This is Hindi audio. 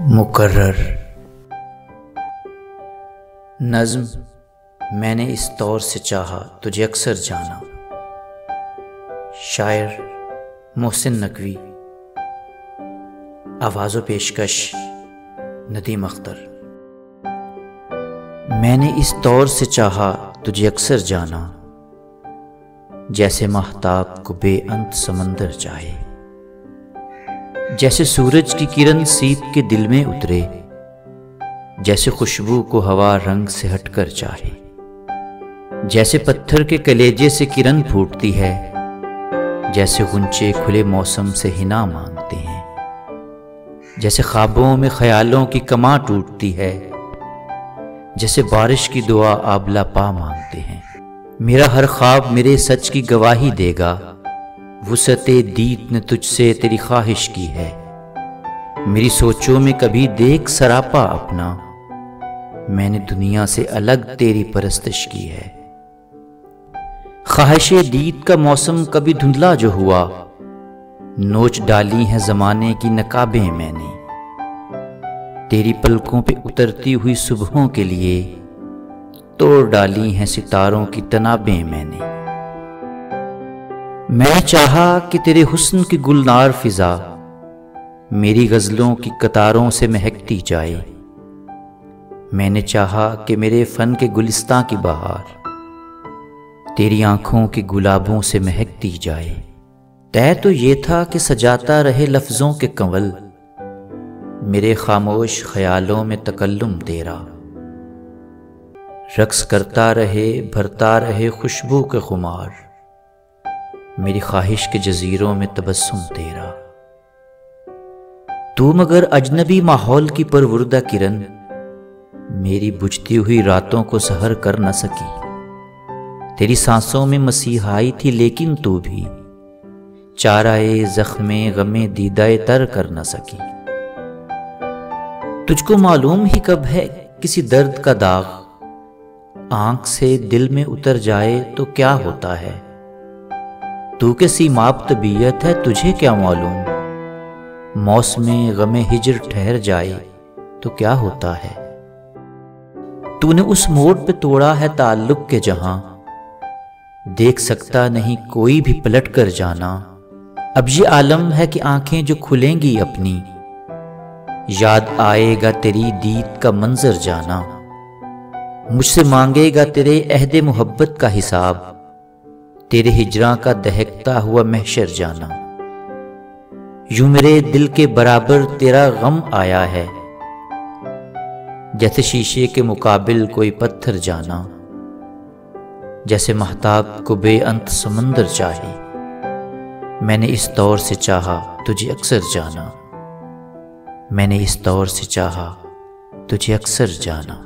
मुकर्रर नज़्म मैंने इस तौर से चाहा तुझे अक्सर जाना। शायर मोहसिन नकवी। आवाज़ व पेशकश नदीम अख्तर। मैंने इस तौर से चाहा तुझे अक्सर जाना, जैसे महताब को बेअंत समंदर चाहे, जैसे सूरज की किरण सीप के दिल में उतरे, जैसे खुशबू को हवा रंग से हटकर चाहे, जैसे पत्थर के कलेजे से किरण फूटती है, जैसे गुंचे खुले मौसम से हिना मांगते हैं, जैसे ख्वाबों में ख्यालों की कमा टूटती है, जैसे बारिश की दुआ आबला पा मांगते हैं। मेरा हर ख्वाब मेरे सच की गवाही देगा, वुसअते दीद ने तुझसे तेरी ख्वाहिश की है। मेरी सोचों में कभी देख सरापा अपना, मैंने दुनिया से अलग तेरी परस्तिश की है। ख्वाहिशे दीद का मौसम कभी धुंधला जो हुआ, नोच डाली हैं जमाने की नकाबें मैंने, तेरी पलकों पे उतरती हुई सुबहों के लिए तोड़ डाली हैं सितारों की तनाबें मैंने। मैंने चाहा कि तेरे हुस्न की गुलनार फिजा मेरी गजलों की कतारों से महकती जाए। मैंने चाहा कि मेरे फन के गुलिस्तां की बहार तेरी आंखों के गुलाबों से महकती जाए। तय तो ये था कि सजाता रहे लफ्जों के कंवल मेरे खामोश ख्यालों में तकल्लुम तेरा, रक्स करता रहे भरता रहे खुशबू के खुमार मेरी ख्वाहिश के जजीरों में तबस्सुम तेरा। तू मगर अजनबी माहौल की परवुर्दा किरण मेरी बुझती हुई रातों को सहर कर न सकी। तेरी सांसों में मसीहाई थी लेकिन तू भी चाराए जख्मे गमे दीदाए तर कर न सकी। तुझको मालूम ही कब है किसी दर्द का दाग आंख से दिल में उतर जाए तो क्या होता है। तू के सीमाब तबीयत है तुझे क्या मालूम, मौसमे गमे हिजर ठहर जाए तो क्या होता है। तूने उस मोड़ पे तोड़ा है ताल्लुक के जहां देख सकता नहीं कोई भी पलट कर जाना। अब ये आलम है कि आंखें जो खुलेंगी अपनी याद आएगा तेरी दीद का मंजर जाना। मुझसे मांगेगा तेरे अहदे मोहब्बत का हिसाब, तेरे हिजरा का दहकता हुआ महशर जाना। यूं मेरे दिल के बराबर तेरा गम आया है, जैसे शीशे के मुकाबिल कोई पत्थर जाना, जैसे महताब को बेअंत समंदर चाहे। मैंने इस तौर से चाहा तुझे अक्सर जाना, मैंने इस तौर से चाहा तुझे अक्सर जाना।